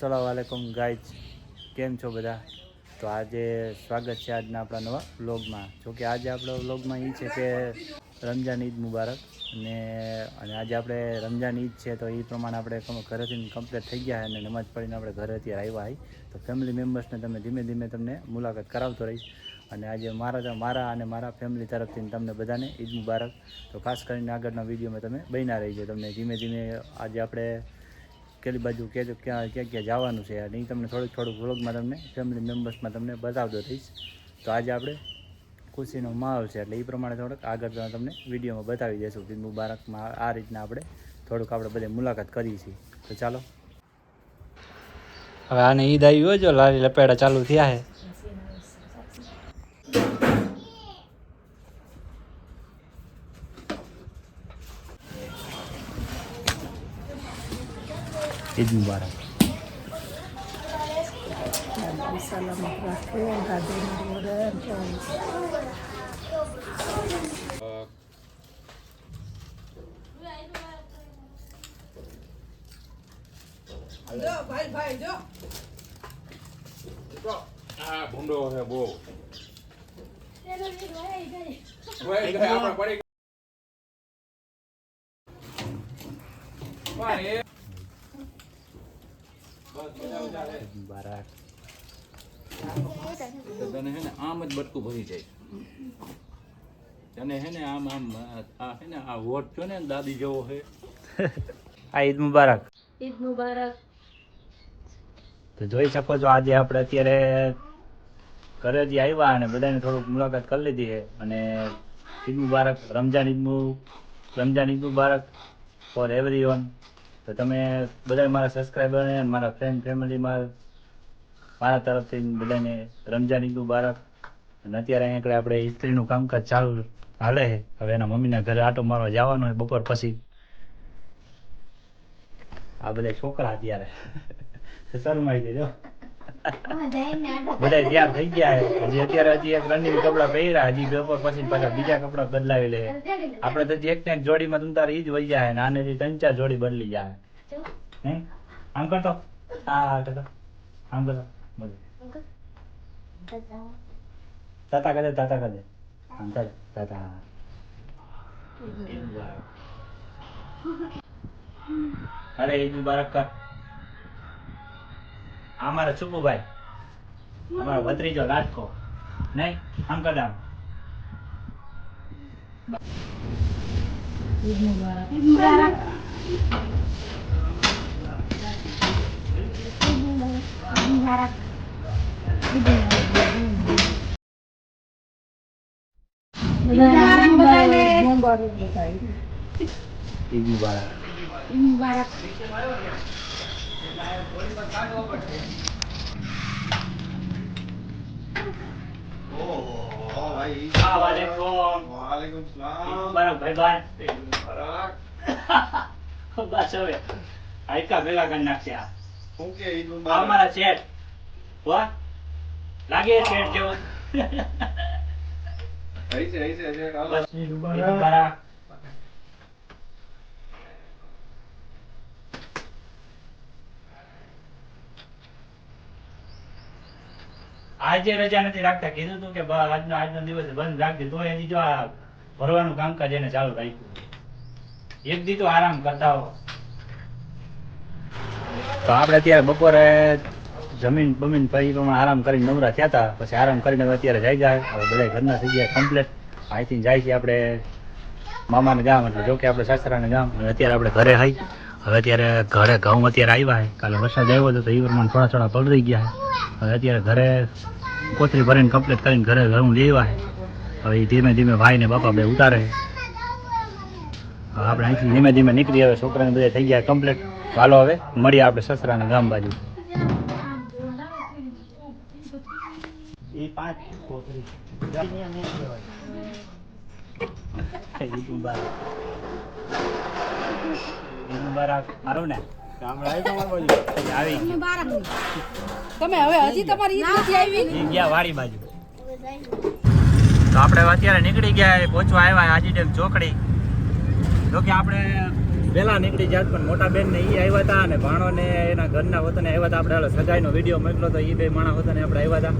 અસલામુઅલૈકુમ guys, કેમ છો બધા? તો આજે સ્વાગત છે આજના આપણા નવા વ્લોગમાં. જોકે આજે આપણા વ્લોગમાં એ છે કે રમજાન ઈદ મુબારક અને આજે આપણે રમજાન ઈદ છે તો એ પ્રમાણે આપણે ઘરેથી કમ્પ્લીટ થઈ ગયા અને નમાજ પડીને આપણે ઘરે અત્યારે આવ્યા હોય તો ફેમિલી મેમ્બર્સને તમે ધીમે ધીમે તમને મુલાકાત કરાવતો રહીશ. અને આજે મારા અને મારા ફેમિલી તરફથી તમને બધાને ઈદ મુબારક. તો ખાસ કરીને આગળના વિડીયોમાં તમે બન્યા રહીજો. તમને ધીમે ધીમે આજે આપણે કેલી બાજુ કહેજો ક્યાં જવાનું છે અને એ તમને થોડુંક વ્લોગમાં તમને ફેમિલી મેમ્બર્સમાં તમને બતાવતો રહીશ. તો આજે આપણે ખુશીનો માહોલ છે એટલે એ પ્રમાણે થોડુંક આગળ તમને વિડીયોમાં બતાવી દઈશું. ઈદ મુબારકમાં આ રીતના આપણે બધે મુલાકાત કરીએ છીએ. તો ચાલો, હવે આને ઈદ આવી હોય જો લારી લપેડા ચાલુ થયા છે. ઈદ મુબારક. જો ભાઈ જો આ ભૂંડો છે બહુ મુબારક. તને હે ને આમ જ બટકું ભરી જાય. તને હે ને આમ આ હે ને આ વોટ છો ને દાદી જેવો છે. આ ઈદ મુબારક. ઈદ મુબારક. તો જોઈ શકો છો આજે આપણે અત્યારે ઘરેથી આવ્યા અને બધાને થોડુંક મુલાકાત કરી લીધી છે. અને ઈદ મુબારક, રમજાન ઈદ મુબારક ફોર એવરીવન. તો તમે બધા મારા સબસ્ક્રાઈબર અને મારા ફ્રેન્ડ ફેમિલીમાં મારા તરફથી બધાને રમજાન ઈદ મુબારક. અને અત્યારે અહીંયા આપણે ઇસ્ત્રીનું કામકાજ ચાલુ હાલે છે. હવે એના મમ્મીના ઘરે આટો મારવા જવાનો હોય બપોર પછી. આ બધા છોકરા અત્યારે શરમાઈ દેજો બધા તૈયાર થઈ ગયા છે. હજી એક રનિંગ કપડા પહેર્યા, હજી બપોર પછી પાછા બીજા કપડા બદલાવી લે. આપણે તો એક ને એક જોડીમાં તું તારે ઈ જ વહી જાય ને આને 3-4 જોડી બદલી જાય. નહીં આમ કરતો, હા કરતો, આમ કરતો બધું તાતા કરે આમ કરે તાતા. અરે ઈદ મુબારક કર. અમારા છુપુભાઈ, અમારો ભત્રીજો લાટકો. નહીં આમ કર આમ. ઈદ મુબારક. ઈદ મુબારક. ઈદ મુબારક. ઈદ મુબારક. ઈદ મુબારક. વાલેકુમ સલામ. ભાઈ બસ હવે આયકા ભેગા કરી નાખ્યા. શું કે ઈદ આ મુબારક? મારા શેઠ વાહ લાગે શેઠ જેવો. હૈસે છે હાલો. બસ ઈદ મુબારક. આજે રજા નથી રાખતા, કીધું તું કે આજનો દિવસ બંધ રાખજે તોય હજી જો આ ભરવાનું કામકાજ એને ચાલુ રાખ્યું. એક દી તો આરામ કરતા હો. તો આપણે અત્યારે બપોરે જમીન બમીન પછી પ્રમાણે આરામ કરીને નવરા થયા હતા. પછી આરામ કરીને અત્યારે જઈ જાય. હવે બધા ઘરના થઈ ગયા કમ્પ્લીટ. અહીંથી જાય છે આપણે મામાને ગામ, એટલે જો કે આપણે સાસરાને ગામ. અને અત્યારે આપણે ઘરે આવી. હવે અત્યારે ઘરે ઘઉં અત્યારે આવ્યા છે. કાલે વરસાદ આવ્યો હતો તો એ પ્રમાણે થોડા પલળી ગયા છે. હવે અત્યારે ઘરે કોથળી ભરીને કમ્પ્લીટ કરીને ઘરે ઘઉં લેવા છે. હવે એ ધીમે ધીમે ભાઈ ને બાપા બે ઉતારે. આપણે અહીંથી ધીમે ધીમે નીકળી. હવે છોકરાને બધા થઈ ગયા કમ્પ્લીટ. ચાલો હવે મળીએ આપણે સસરાના ગામ બાજુ. એ 5 કોથળી ઈદ મુબારક. ઈદ મુબારક. સારું ને આવી તમે હવે હજી તમારી ઈદ નથી આવી. ગયા વાડી બાજુ. તો આપણે અત્યારે નીકળી ગયા, પહોંચવા આવ્યા હાજી ડેમ ચોકડી. જો કે આપણે પહેલાં નીકળી જાત, પણ મોટા બેન ને એ આવ્યા હતા અને ભાણો ને એના ઘરના વતને આવ્યા હતા. આપણે સગાઈનો વિડીયો મોકલો તો એ બે માણસ વતને આપણે આવ્યા હતા.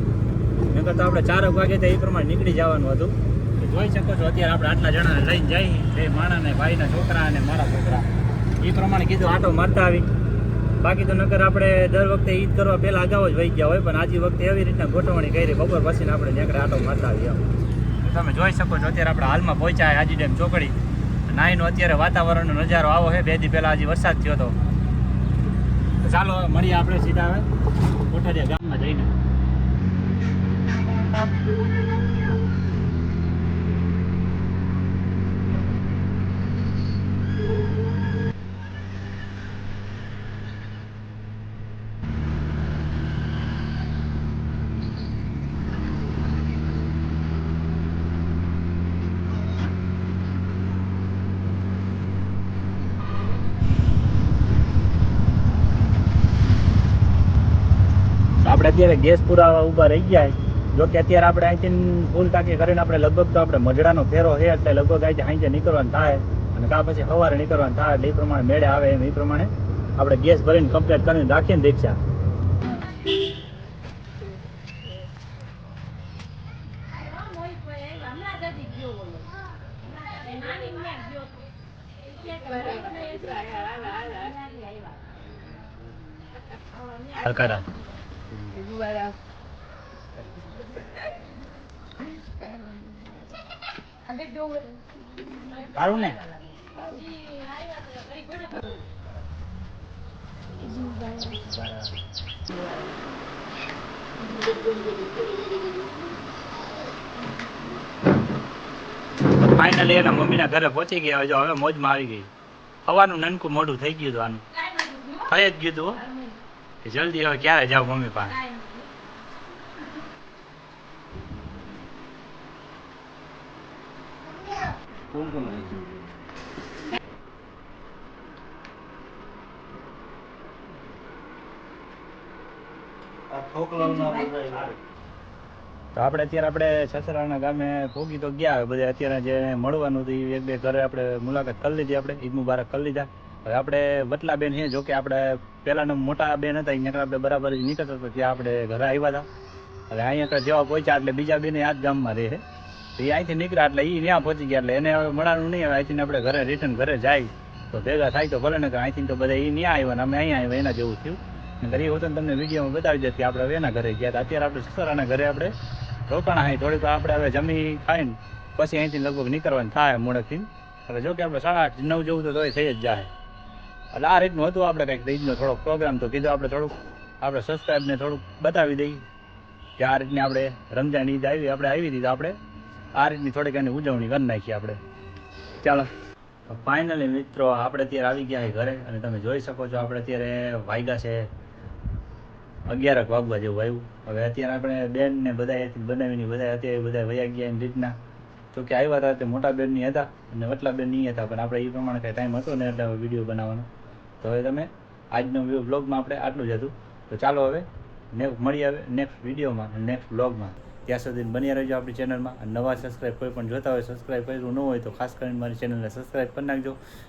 નકર તો આપણે 4 વાગે તો એ પ્રમાણે નીકળી જવાનું હતું. તો જોઈ શકો છો અત્યારે આપણે આટલા જણાને લઈને જઈએ, બે માણાને ભાઈના છોકરા અને મારા છોકરા. એ પ્રમાણે કીધું આટો મારતા આવી. બાકી તો નકર આપણે દર વખતે ઈદ કરવા પહેલાં અગાઉ જ વહી ગયા હોય, પણ આજે વખતે એવી રીતના ગોઠવણી કરી બપોર પછીને આપણે નીકળે આટો મારતા આવી. તમે જોઈ શકો છો અત્યારે આપણે હાલમાં પહોંચ્યા હાજી ડેમ ચોકડી. નાઈનો અત્યારે વાતાવરણનો નજારો આવો છે. 2 દી પહેલાં હજી વરસાદ થયો હતો. તો ચાલો મળીએ આપણે સીધા હવે કોઠારિયા ગામમાં જઈને. આપણે અત્યારે ગેસ પુરાવા ઊભા રહી ગયા. જો કે અત્યારે આપણે અહીંથી ફૂલ ટાંકી કરીને આપણે લગભગ તો આપણે મજડાનો ફેરો છે એટલે લગભગ અહીંથી સાંજે નીકળવાનું થાય અને કાં પછી સવારે નીકળવાનું થાય એટલે એ પ્રમાણે મેળે આવે એમ એ પ્રમાણે આપણે ગેસ ભરીને કમ્પ્લીટ કરીને રાખીને રિક્ષા. હલકારા સારું ને ફાઇનલી એના મમ્મીના ઘરે પહોંચી ગયા. જો હવે મોજમાં આવી ગઈ. સવારનું નાનકું મોઢું થઈ ગયું હતું આનું. થઈ જ ગયું હતું કે જલ્દી હવે ક્યારે જાવ મમ્મી પાસે. તો આપણે અત્યારે સસરાના ગામે ભોગી તો ગયા. હવે બધા અત્યારે જે મળવાનું હતું એ 1-2 ઘરે આપણે મુલાકાત કરી લીધી. આપણે ઈદ મુબારક કરી લીધા. હવે આપણે વટલા બેન છે, જો કે આપણે પહેલાના મોટા બેન હતા અહીંયા આપણે બરાબર નીકળતા હતા ત્યાં આપણે ઘરે આવ્યા હતા. હવે અહીંયા જેવા પહોંચ્યા એટલે બીજા બેન આ જ ગામમાં રહે છે. તો એ અહીંથી નીકળ્યા એટલે એ ત્યાં પહોંચી ગયા એટલે એને હવે મળવાનું નહીં. હવે અહીંથી આપણે ઘરે રિટર્ન ઘરે જાય તો ભેગા થાય તો ભલે ને. અહીંથી તો બધા એ ત્યાં આવ્યા ને અમે અહીંયા આવ્યા એના જેવું થયું. નકર એ હોતું તમને વિડીયોમાં બતાવી દેતી આપણે હવે એના ઘરે ગયા હતા. અત્યારે આપણે સસરાના ઘરે આપણે રોકાણા હોય થોડીક આપણે હવે જમી ખાઈને પછી અહીંથી લગભગ નીકળવાનું થાય મોડેકથી. એટલે જો કે આપણે 8:30-9 જેવું તો તોય થઈ જ જાય. એટલે આ રીતનું હતું આપણે કંઈક ઈદનો થોડોક પ્રોગ્રામ. તો કીધું આપણે થોડુંક આપણે સબસ્ક્રાઈબને થોડુંક બતાવી દઈએ કે આ રીતની આપણે રમજાન ઈદ આવી હતી તો આપણે આ રીતની થોડીક એની ઉજવણી કરી નાખીએ આપણે. ચાલો ફાઇનલી મિત્રો આપણે અત્યારે આવી ગયા ઘરે અને તમે જોઈ શકો છો આપણે અત્યારે વાગ્યા છે 11 વાગવા જેવું આવ્યું. હવે અત્યારે આપણે બેન ને બધા બનાવીને બધા અત્યારે બધા વયા ગયા એની રીતના. તો કે આવ્યા હતા તે મોટા બેનની હતા અને વટલા બેન નહીં હતા, પણ આપણે એ પ્રમાણે કંઈ ટાઈમ હતો ને એટલે વિડીયો બનાવવાનો. તો હવે તમે આજનો વ્લોગમાં આપણે આટલું જ હતું. તો ચાલો હવે મળી આવે નેક્સ્ટ વિડીયોમાં નેક્સ્ટ વ્લોગમાં. ત્યાં સુધી બન્યા રહેજો આપણી ચેનલમાં. અને નવા સબસ્ક્રાઈબ કોઈ પણ જોતા હોય સબસ્ક્રાઈબ કર્યું ન હોય તો ખાસ કરીને મારી ચેનલને સબસ્ક્રાઈબ કરી નાખજો.